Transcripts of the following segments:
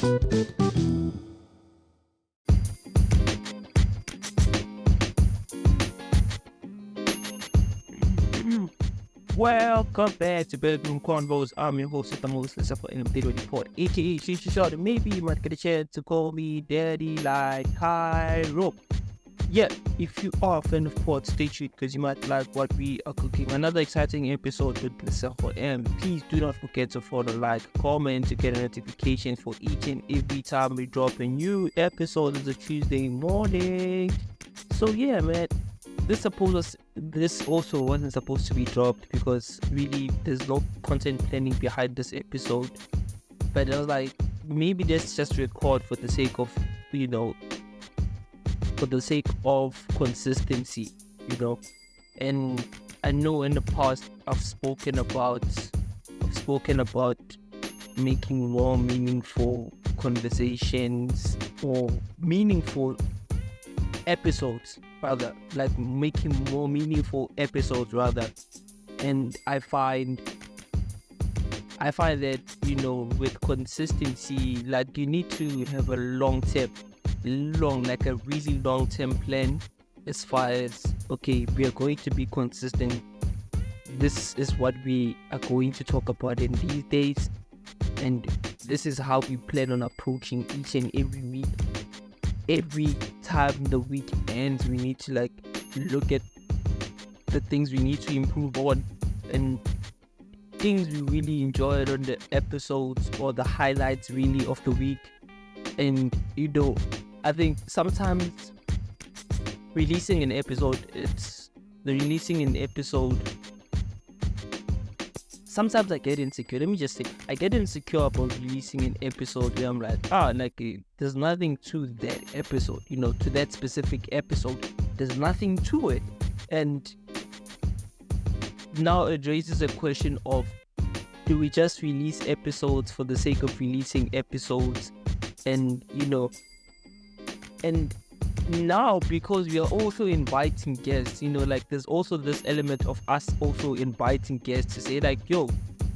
Welcome back to Backroom Convos. I'm your host, the most Lesego M video report, aka Shisha Short. Maybe you might get a chance to call me Daddy like Cairo. Yeah, if you are a fan of pod, stay tuned because you might like what we are cooking. Another exciting episode with Lesego M. Please do not forget to follow, like, comment to get a notification for each and every time we drop a new episode. It's a Tuesday morning. So yeah, man. This also wasn't supposed to be dropped because really there's no content planning behind this episode. But I was like, maybe let's just record for the sake of, consistency, And I know in the past I've spoken about making more meaningful conversations or meaningful episodes rather, like making more meaningful episodes rather. And I find that with consistency, like you need to have a like a really long-term plan as far as, okay, we are going to be consistent. This is what we are going to talk about in these days, and this is how we plan on approaching each and every week. Every time the week ends, we need to look at the things we need to improve on and things we really enjoyed on the episodes or the highlights really of the week. And I think sometimes releasing an episode, sometimes I get insecure. Let me just say, I get insecure about releasing an episode where I'm like, there's nothing to that episode, to that specific episode. There's nothing to it. And now it raises a question of, do we just release episodes for the sake of releasing episodes? And, and now because we are also inviting guests, there's also this element of us also inviting guests to say yo,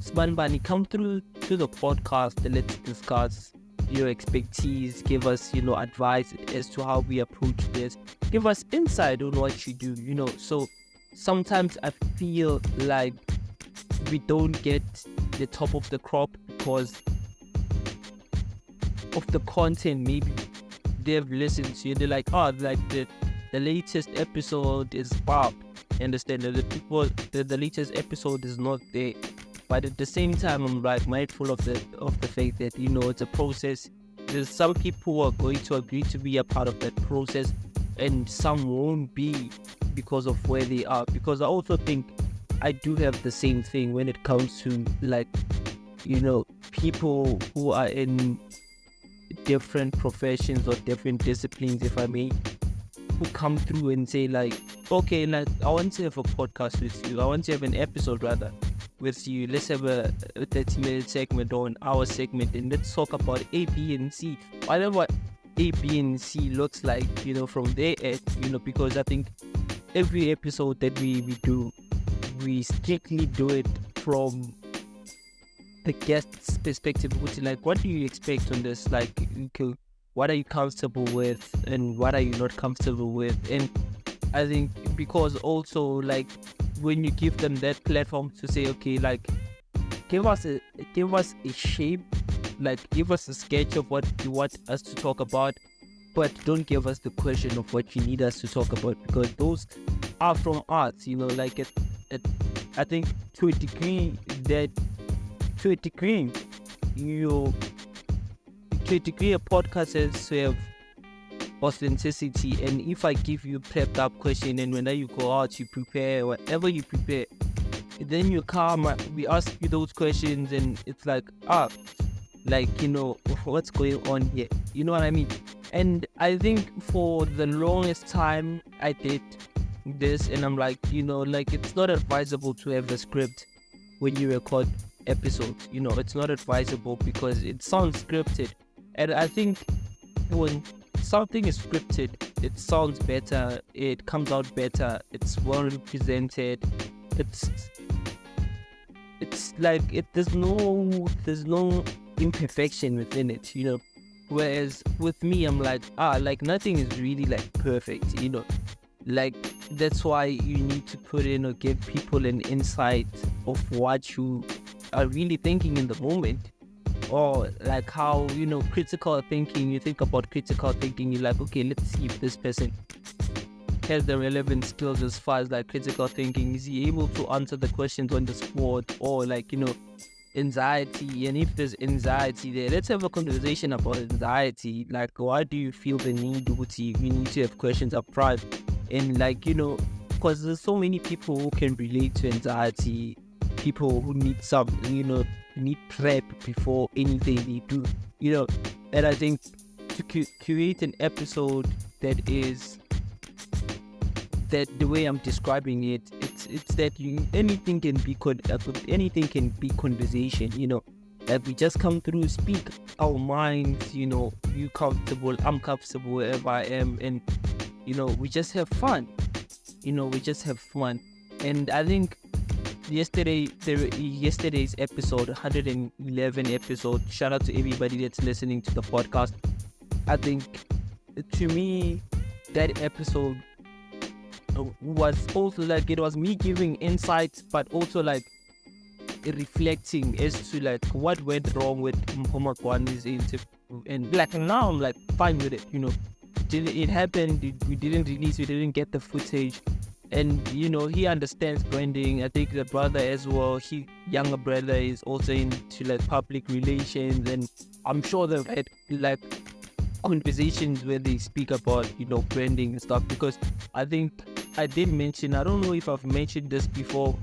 Sbanbani, come through to the podcast and let's discuss your expertise, give us advice as to how we approach this, give us insight on what you do, so sometimes I feel like we don't get the top of the crop because of the content maybe they've listened to. They're like, the latest episode is Bob. Understand that the latest episode is not there. But at the same time, I'm mindful of the fact that it's a process. There's some people who are going to agree to be a part of that process, and some won't be because of where they are. Because I also think I do have the same thing when it comes to people who are in different professions or different disciplines, if I may, who come through and say okay, I want to have a podcast with you. I want to have an episode rather with you. Let's have a 30-minute segment or an hour segment, and let's talk about A, B, and C. Whatever A, B, and C looks like, from their end, because I think every episode that we do, we strictly do it from the guest's perspective, which what do you expect on this? What are you comfortable with and what are you not comfortable with? And I think because also when you give them that platform to say, okay, give us a shape, give us a sketch of what you want us to talk about, but don't give us the question of what you need us to talk about, because those are from us, I think to a degree, a podcast has to have authenticity. And if I give you a prepped up question and when you go out you prepare whatever you prepare, then you come, we ask you those questions and it's what's going on here, you know what I mean? And I think for the longest time I did this, and I'm it's not advisable to have a script when you record episodes. It's not advisable because it sounds scripted, and I think when something is scripted, it sounds better, it comes out better, it's well represented, there's no imperfection within it, Whereas with me, I'm like, like nothing is really like perfect, you know. Like that's why you need to put in or give people an insight of what you are really thinking in the moment. Or like how, you know, critical thinking, you think about critical thinking, you're like, okay, let's see if this person has the relevant skills as far as like critical thinking. Is he able to answer the questions on the spot? Or like, you know, anxiety, and if there's anxiety there, let's have a conversation about anxiety. Like, why do you feel the need we need to have questions up front? And like, you know, because there's so many people who can relate to anxiety, people who need some, you know, need prep before anything they do, you know. And I think to create an episode that is that the way I'm describing it, it's that anything can be conversation, you know. That we just come through, speak our minds, you know. You comfortable, I'm comfortable wherever I am, and you know, we just have fun. You know, we just have fun. And I think yesterday's episode, 111 episode. Shout out to everybody that's listening to the podcast. I think to me that episode was also like, it was me giving insights, but also like reflecting as to like what went wrong with Mpomagwane's interview. And like now I'm like fine with it, you know. It happened, we didn't release, we didn't get the footage. And you know, he understands branding. I think the brother as well, younger brother, is also into like public relations, and I'm sure they've had like conversations where they speak about, you know, branding and stuff. Because I think I did mention, I don't know if I've mentioned this before,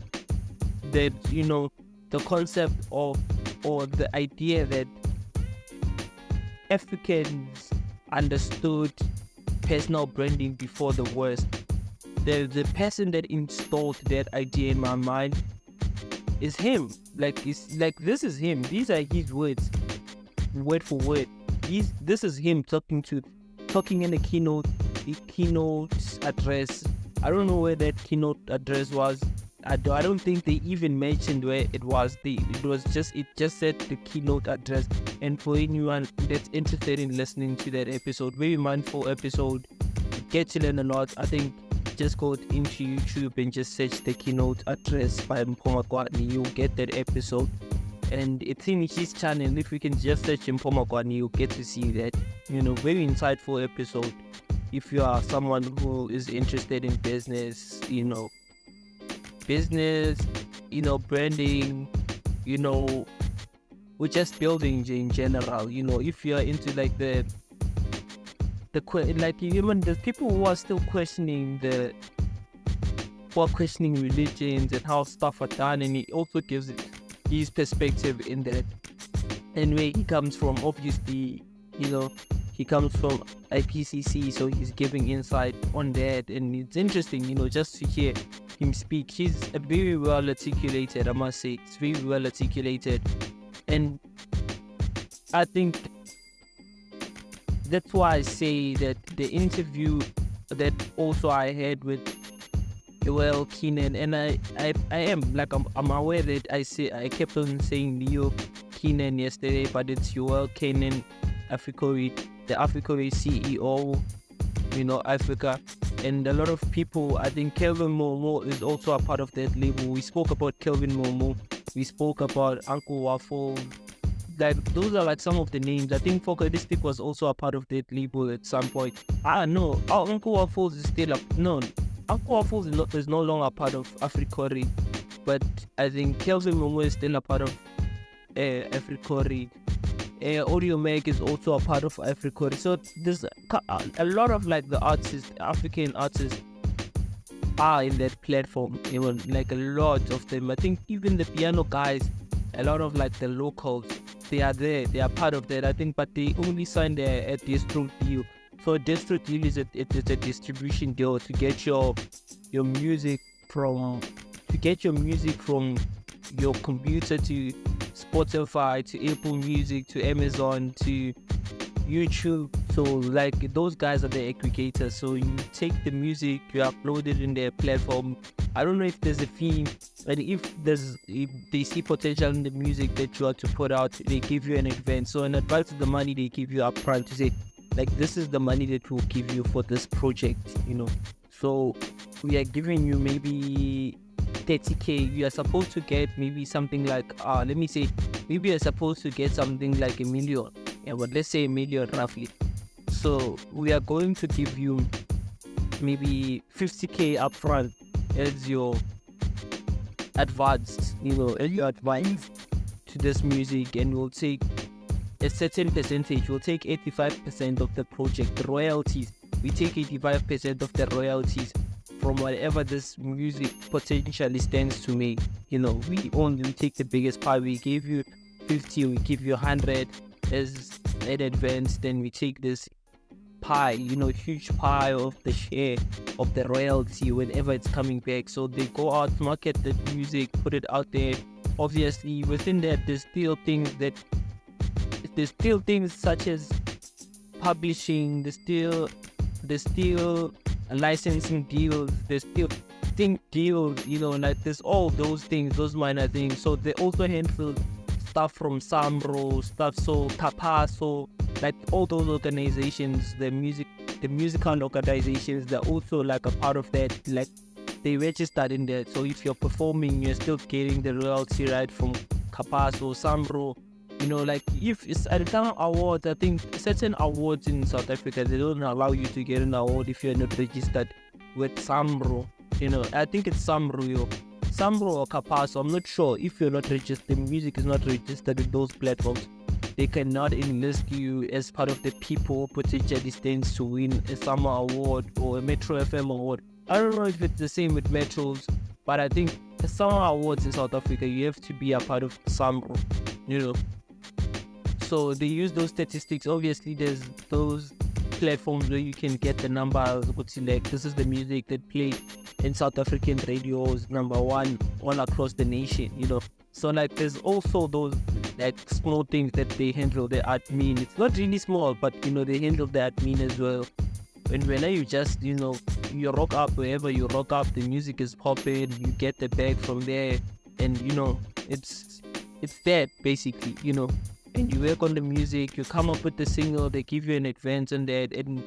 that, you know, the concept of, or the idea that Africans understood personal branding before the West. The person that installed that idea in my mind is him. Like, it's like, this is him. These are his words, word for word. This is him talking in a keynote address. I don't know where that keynote address was. I don't think they even mentioned where it was. It just said the keynote address. And for anyone that's interested in listening to that episode, very mindful episode, get to learn a lot. I think just go into YouTube and just search the keynote address by Mpomagwane. You'll get that episode. And it's in his channel. If you can just search Mpomagwane, you'll get to see that. You know, very insightful episode. If you are someone who is interested in business, you know, branding, you know, or just building in general, you know. If you're into like like even the people who are still questioning religions and how stuff are done, and he also gives it his perspective in that. And where he comes from, obviously, you know, he comes from IPCC, so he's giving insight on that, and it's interesting, you know, just to hear him speak. He's a very well articulated, I must say. It's very well articulated, and I think that's why I say that the interview that also I had with Yoel Kenan, and I am like, I'm aware that I kept on saying Yoel Kenan yesterday, but it's Yoel Kenan Africori, the Africori CEO, you know, Africa. And a lot of people, I think Kelvin Momo is also a part of that label. We spoke about Kelvin Momo, we spoke about Uncle Waffle. Like, those are like some of the names. I think Focalistic was also a part of that label at some point. No, Uncle Waffles is still up. No, Uncle Waffles is no longer a part of Africori, but I think Kelvin Momo is still a part of Africori. Audio Meg is also a part of Africori. So there's a lot of like the artists, African artists, are in that platform. Even like a lot of them. I think even the piano guys, a lot of like the locals, they are there. They are part of that, I think, but they only signed a distro deal. So a distro deal is a distribution deal to get your music from your computer to Spotify, to Apple Music, to Amazon, to YouTube. So like those guys are the aggregators. So you take the music, you upload it in their platform, I don't know if there's a fee, and if they see potential in the music that you are to put out, they give you an advance. So in advance of the money they give you upfront to say, like, this is the money that we'll give you for this project, So we are giving you maybe 30k. You are supposed to get maybe something like, let me say, maybe you're supposed to get something like 1 million. Yeah, but let's say 1 million roughly. So we are going to give you maybe 50k upfront as your advance, as your advance to this music, and we'll take a certain percentage. We'll take 85% of the project, the royalties. We take 85% of the royalties from whatever this music potentially stands to make. We take the biggest part. We give you 50, we give you 100 as an advance. Then we take this pie, huge pie of the share of the royalty whenever it's coming back. So they go out, market the music, put it out there. Obviously, within that, there's still things such as publishing. There's still licensing deals. There's still deals. Like there's all those things, those minor things. So they also handle stuff from Samro, stuff so Tapaso, like all those organizations, the musical organizations, they're also like a part of that. Like they registered in there. So if you're performing, you're still getting the royalty right from Kapaso, Samro. Like if it's at some awards, I think certain awards in South Africa, they don't allow you to get an award if you're not registered with Samro. I think it's Samro or Kapaso. I'm not sure. If you're not registered, the music is not registered with those platforms, they cannot enlist you as part of the people who potentially stands to win a Summer Award or a Metro FM award. I don't know if it's the same with Metros, but I think the Summer Awards in South Africa, you have to be a part of Samro, So they use those statistics. Obviously, there's those platforms where you can get the numbers. This is the music that played in South African radios, number one across the nation, So like there's also those like small things that they handle, the admin. It's not really small, but they handle the admin as well. And when you just, you rock up wherever you rock up, the music is popping, you get the bag from there, and it's that basically, and you work on the music, you come up with the single, they give you an advance on that. And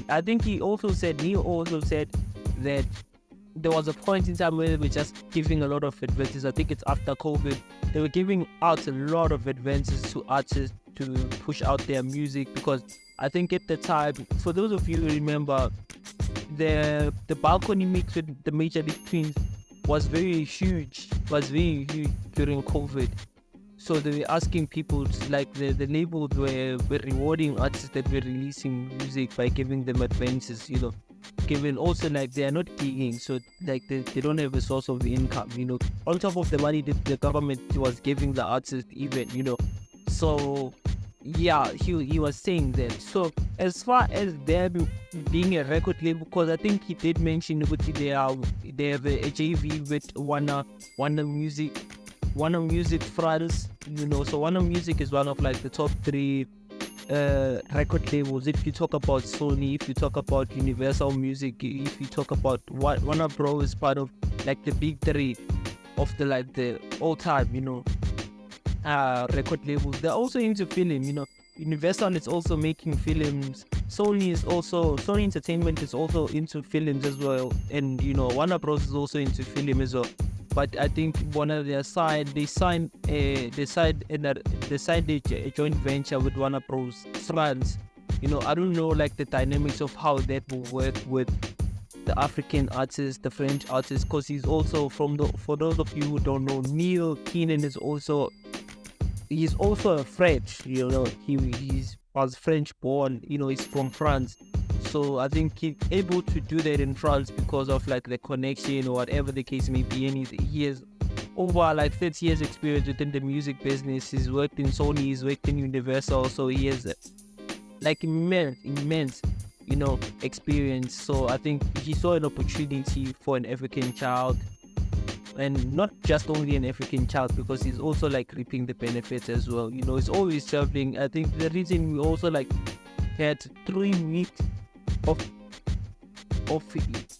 I think Neil also said that there was a point in time where they were just giving a lot of advances. I think it's after COVID. They were giving out a lot of advances to artists to push out their music, because I think at the time, for those of you who remember, the balcony mix with the Major League Twins was very huge during COVID. So they were asking people, like the labels were rewarding artists that were releasing music by giving them advances, given also like they are not gigging, so like they don't have a source of income, on top of the money that the government was giving the artist even, So yeah, he was saying that. So as far as them being a record label, because I think he did mention they have a JV with Warner Music France, so Warner Music is one of like the top 3 record labels. If you talk about Sony, if you talk about Universal Music, if you talk about Warner Bros is part of like the big 3 of the all-time, record labels. They're also into film, Universal is also making films. Sony Entertainment is also into films as well, and Warner Bros is also into film as well. But I think one of their side, they signed a joint venture with Warner Bros. France. I don't know like the dynamics of how that will work with the African artists, the French artists, because he's also for those of you who don't know, Yoel Kenan is also a French, he was French born, he's from France. So I think he's able to do that in France because of like the connection or whatever the case may be. And he has over like 30 years experience within the music business. He's worked in Sony, he's worked in Universal, so he has like immense experience. So I think he saw an opportunity for an African child, and not just only an African child, because he's also like reaping the benefits as well. He's always traveling. I think the reason we also like had 3 weeks of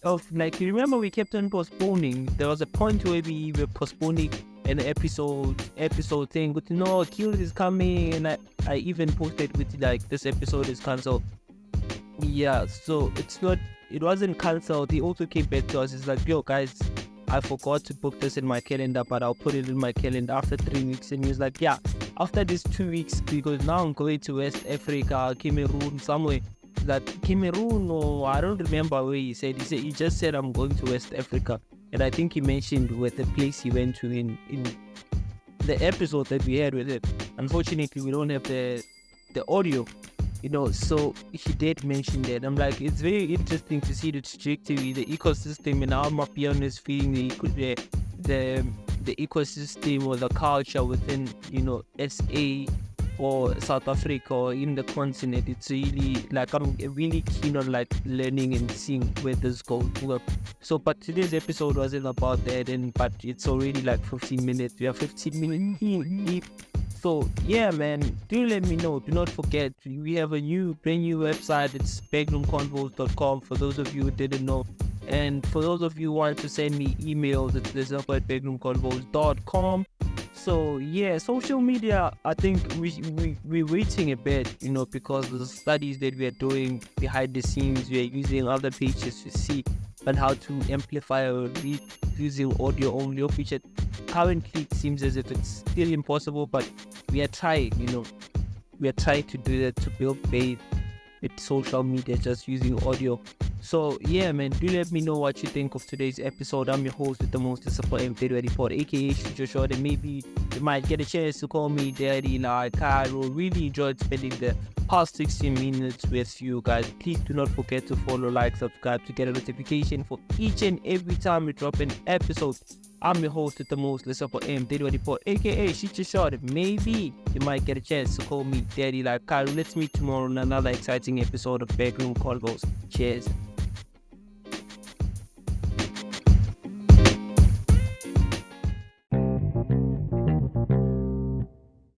of like, you remember we kept on postponing. There was a point where we were postponing an episode thing, but no, Kill is coming, and I even posted with like, this episode is cancelled. Yeah, so it wasn't cancelled. He also came back to us. It's like, yo guys, I forgot to book this in my calendar, but I'll put it in my calendar after 3 weeks. And he was like, yeah, after these 2 weeks, because now I'm going to West Africa, Cameroon, somewhere. That Cameroon, or I don't remember where he said. He just said, I'm going to West Africa. And I think he mentioned with the place he went to in the episode that we had with it. Unfortunately, we don't have the audio, so he did mention that. I'm like, it's very interesting to see the trajectory, the ecosystem, and how Mapiano is feeding the ecosystem or the culture within, SA or South Africa or in the continent. It's really like, I'm really keen on like learning and seeing where this goes. So, but today's episode wasn't about that, but it's already like 15 minutes. We are 15 minutes. So yeah, man, do let me know. Do not forget, we have a brand new website. It's backroomconvo.com for those of you who didn't know. And for those of you who want to send me emails, it's lesego@backroomconvos.com. So yeah, social media, I think we're waiting a bit, because of the studies that we are doing behind the scenes. We are using other pages to see on how to amplify or read using audio only, which currently it seems as if it's still impossible, but we are trying, we are trying to do that, to build faith with social media just using audio. So yeah, man, do let me know what you think of today's episode. I'm your host with the most disappointing video report, aka Joshua, and maybe you might get a chance to call me Daddy. Like, I really enjoyed spending the past 16 minutes with you guys. Please do not forget to follow, like, subscribe to get a notification for each and every time we drop an episode. I'm your host with the most Lesego M video report, aka Joshua. Maybe you might get a chance to call me Daddy. Like, let's meet tomorrow on another exciting episode of Backroom Convos. Cheers.